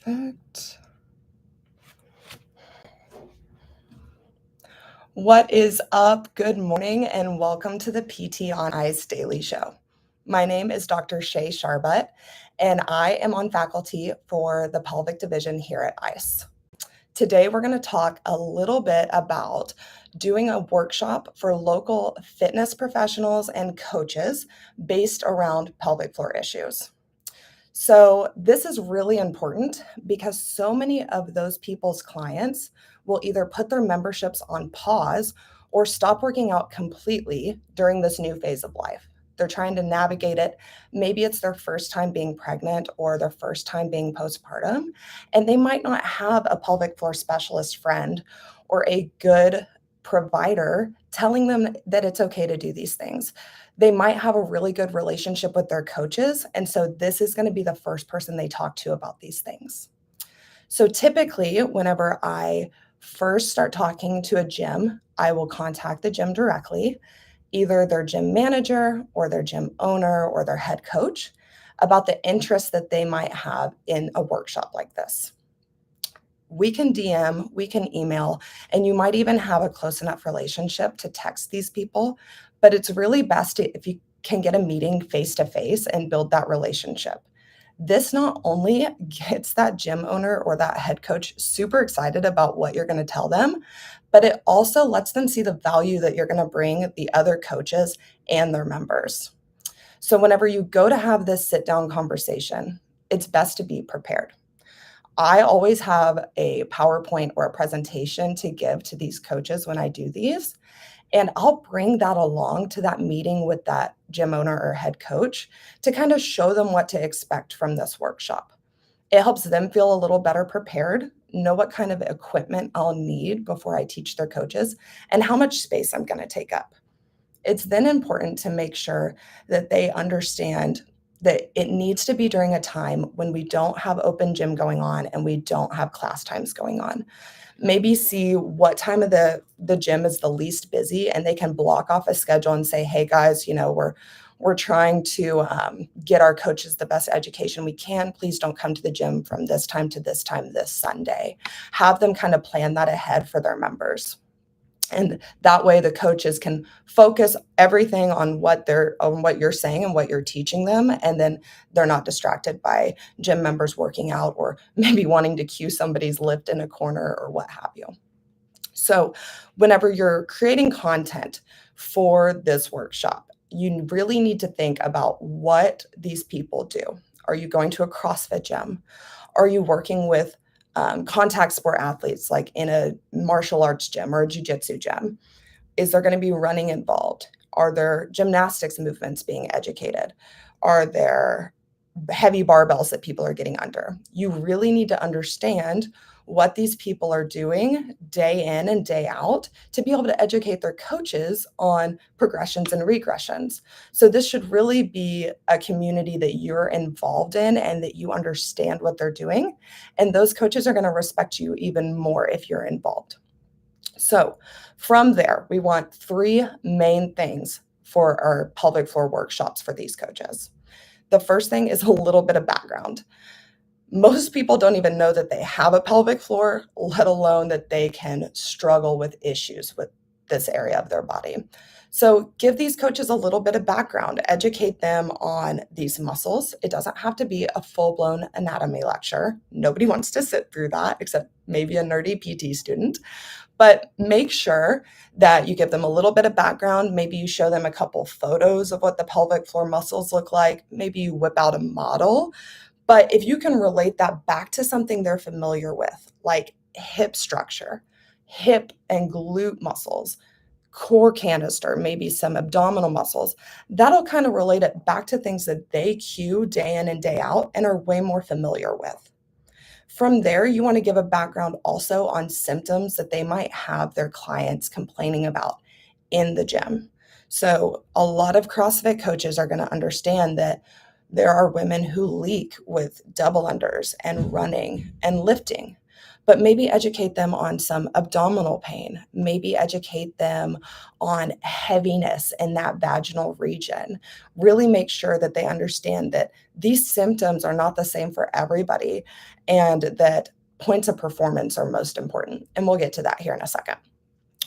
Perfect. What is up? Good morning and welcome to the PT on ICE Daily Show. My name is Dr. Shaelyn Sharbutt and I am on faculty for the pelvic division here at ICE. Today we're going to talk a little bit about doing a workshop for local fitness professionals and coaches based around pelvic floor issues. So this is really important because so many of those people's clients will either put their memberships on pause or stop working out completely during this new phase of life. They're trying to navigate it. Maybe it's their first time being pregnant or their first time being postpartum, and they might not have a pelvic floor specialist friend or a good provider telling them that it's okay to do these things. They might have a really good relationship with their coaches, and so this is going to be the first person they talk to about these things. So typically, whenever I first start talking to a gym, I will contact the gym directly, either their gym manager or their gym owner or their head coach, about the interest that they might have in a workshop like this. We can DM, we can email, and you might even have a close enough relationship to text these people. But it's really best if you can get a meeting face to face and build that relationship. This not only gets that gym owner or that head coach super excited about what you're going to tell them, but it also lets them see the value that you're going to bring the other coaches and their members. So whenever you go to have this sit down conversation, it's best to be prepared. I always have a PowerPoint or a presentation to give to these coaches when I do these. And I'll bring that along to that meeting with that gym owner or head coach to kind of show them what to expect from this workshop. It helps them feel a little better prepared, know what kind of equipment I'll need before I teach their coaches, and how much space I'm going to take up. It's then important to make sure that they understand that it needs to be during a time when we don't have open gym going on and we don't have class times going on. Maybe see what time of the gym is the least busy, and they can block off a schedule and say, hey guys, we're trying to get our coaches the best education we can. Please don't come to the gym from this time to this time this Sunday. Have them kind of plan that ahead for their members. And that way the coaches can focus everything on what you're saying and what you're teaching them. And then they're not distracted by gym members working out or maybe wanting to cue somebody's lift in a corner or what have you. So whenever you're creating content for this workshop, you really need to think about what these people do. Are you going to a CrossFit gym? Are you working with contact sport athletes like in a martial arts gym or a jiu-jitsu gym? Is there going to be running involved? Are there gymnastics movements being educated? Are there heavy barbells that people are getting under? You really need to understand what these people are doing day in and day out to be able to educate their coaches on progressions and regressions. So this should really be a community that you're involved in and that you understand what they're doing. And those coaches are going to respect you even more if you're involved. So from there, we want three main things for our pelvic floor workshops for these coaches. The first thing is a little bit of background. Most people don't even know that they have a pelvic floor, let alone that they can struggle with issues with this area of their body. So give these coaches a little bit of background, educate them on these muscles. It doesn't have to be a full-blown anatomy lecture. Nobody wants to sit through that except maybe a nerdy PT student. But make sure that you give them a little bit of background. Maybe you show them a couple photos of what the pelvic floor muscles look like. Maybe you whip out a model. But if you can relate that back to something they're familiar with, like hip structure, hip and glute muscles, core canister, maybe some abdominal muscles, that'll kind of relate it back to things that they cue day in and day out and are way more familiar with. From there, you want to give a background also on symptoms that they might have their clients complaining about in the gym. So a lot of CrossFit coaches are going to understand that there are women who leak with double unders and running and lifting. but maybe educate them on some abdominal pain, maybe educate them on heaviness in that vaginal region. Really make sure that they understand that these symptoms are not the same for everybody and that points of performance are most important. And we'll get to that here in a second.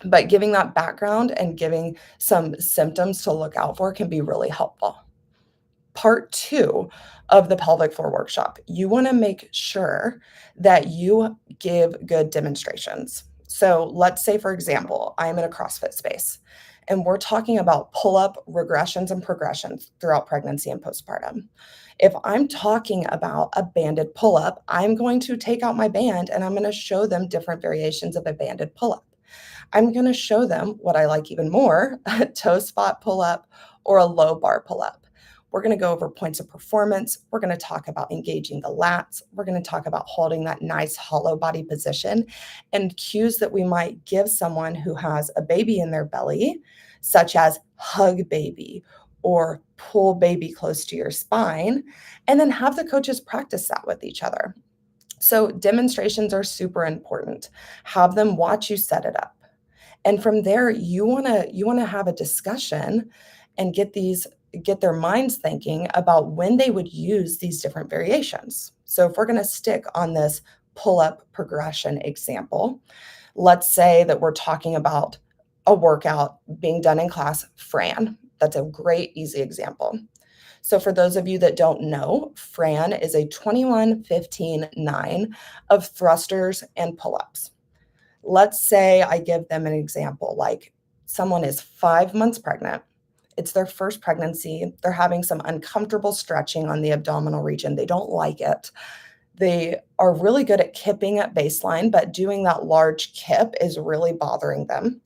But giving that background and giving some symptoms to look out for can be really helpful. Part two of the pelvic floor workshop, you want to make sure that you give good demonstrations. So let's say, for example, I'm in a CrossFit space and we're talking about pull-up regressions and progressions throughout pregnancy and postpartum. If I'm talking about a banded pull-up, I'm going to take out my band and I'm going to show them different variations of a banded pull-up. I'm going to show them what I like even more, a toe spot pull-up or a low bar pull-up. We're going to go over points of performance. We're going to talk about engaging the lats. We're going to talk about holding that nice hollow body position and cues that we might give someone who has a baby in their belly, such as hug baby or pull baby close to your spine, and then have the coaches practice that with each other. So demonstrations are super important. Have them watch you set it up. And from there, you wanna have a discussion and get their minds thinking about when they would use these different variations. So if we're going to stick on this pull-up progression example, let's say that we're talking about a workout being done in class, Fran. That's a great, easy example. So for those of you that don't know, Fran is a 21-15-9 of thrusters and pull-ups. Let's say I give them an example, like someone is 5 months pregnant. It's their first pregnancy. They're having some uncomfortable stretching on the abdominal region. They don't like it. They are really good at kipping at baseline, but doing that large kip is really bothering them.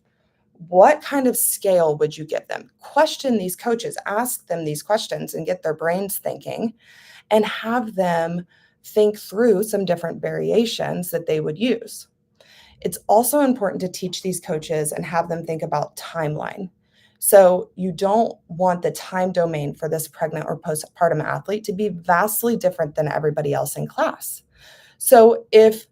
What kind of scale would you give them? Question these coaches, ask them these questions and get their brains thinking and have them think through some different variations that they would use. It's also important to teach these coaches and have them think about timeline. So you don't want the time domain for this pregnant or postpartum athlete to be vastly different than everybody else in class. So if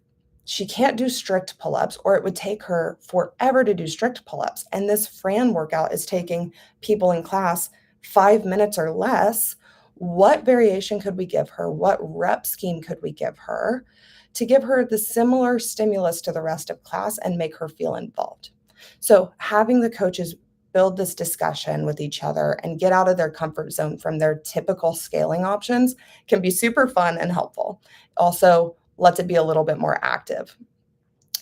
she can't do strict pull-ups, or it would take her forever to do strict pull-ups, and this Fran workout is taking people in class 5 minutes or less, what variation could we give her? What rep scheme could we give her to give her the similar stimulus to the rest of class and make her feel involved? So having the coaches build this discussion with each other and get out of their comfort zone from their typical scaling options can be super fun and helpful. Also, lets it be a little bit more active.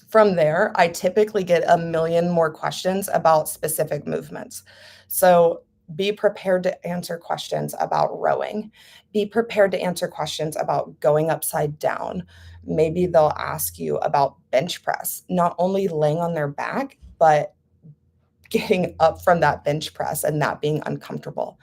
From there, I typically get a million more questions about specific movements. So be prepared to answer questions about rowing. Be prepared to answer questions about going upside down. Maybe they'll ask you about bench press, not only laying on their back, but getting up from that bench press and that being uncomfortable.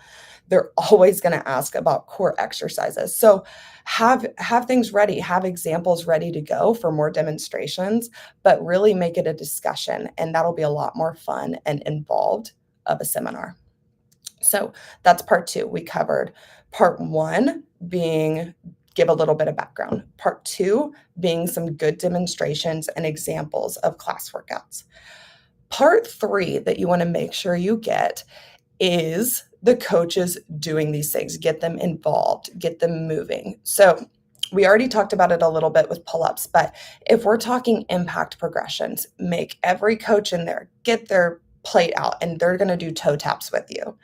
They're always going to ask about core exercises. So have things ready, have examples ready to go for more demonstrations, but really make it a discussion, and that'll be a lot more fun and involved of a seminar. So that's part two. We covered part one being give a little bit of background. Part two being some good demonstrations and examples of class workouts. Part three that you want to make sure you get is the coaches doing these things, get them involved, get them moving. So we already talked about it a little bit with pull-ups, but if we're talking impact progressions, make every coach in there get their plate out and they're going to do toe taps with you.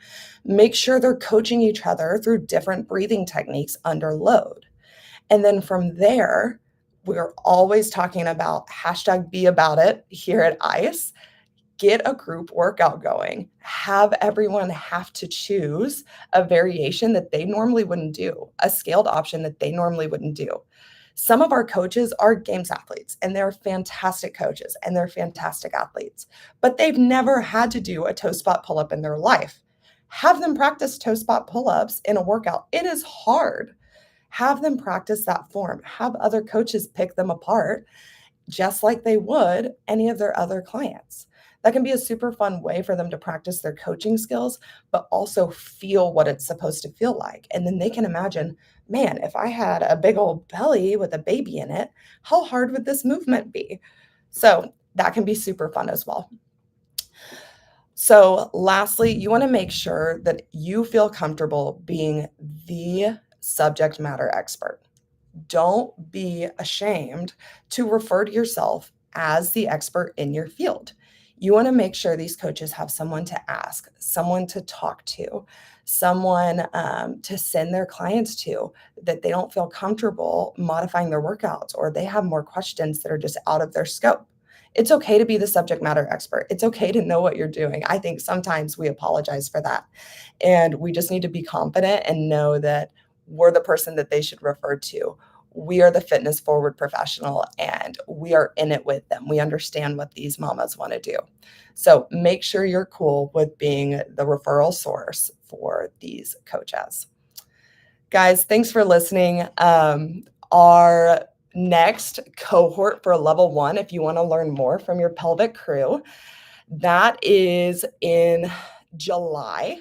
Make sure they're coaching each other through different breathing techniques under load. And then from there, we're always talking about #BeAboutIt here at ICE. Get a group workout going. Have everyone have to choose a variation that they normally wouldn't do, a scaled option that they normally wouldn't do. Some of our coaches are games athletes, and they're fantastic coaches, and they're fantastic athletes, but they've never had to do a toe spot pull-up in their life. Have them practice toe spot pull-ups in a workout. It is hard. Have them practice that form. Have other coaches pick them apart, just like they would any of their other clients. That can be a super fun way for them to practice their coaching skills, but also feel what it's supposed to feel like. And then they can imagine, man, if I had a big old belly with a baby in it, how hard would this movement be? So that can be super fun as well. So, lastly, you want to make sure that you feel comfortable being the subject matter expert. Don't be ashamed to refer to yourself as the expert in your field. You want to make sure these coaches have someone to ask, someone to talk to, someone to send their clients to, that they don't feel comfortable modifying their workouts or they have more questions that are just out of their scope. It's okay to be the subject matter expert. It's okay to know what you're doing. I think sometimes we apologize for that. And we just need to be confident and know that we're the person that they should refer to. We are the fitness forward professional and we are in it with them. We understand what these mamas want to do. So make sure you're cool with being the referral source for these coaches. Guys, thanks for listening. Our next cohort for level 1, if you want to learn more from your pelvic crew, that is in July,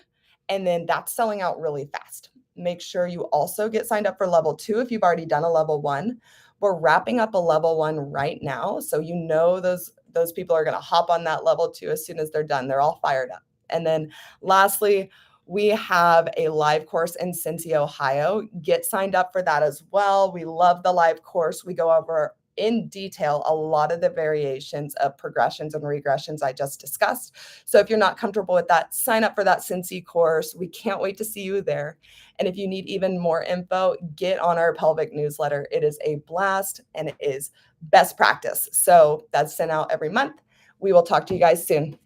and then that's selling out really fast. Make sure you also get signed up for level 2 if you've already done a level 1. We're wrapping up a level 1 right now, so you know those people are going to hop on that level 2 as soon as they're done. They're all fired up. And then lastly, we have a live course in Cincy, Ohio. Get signed up for that as well. We love the live course. We go over in detail a lot of the variations of progressions and regressions I just discussed. So if you're not comfortable with that, sign up for that Cincy course. We can't wait to see you there. And if you need even more info, get on our pelvic newsletter. It is a blast and it is best practice. So that's sent out every month. We will talk to you guys soon.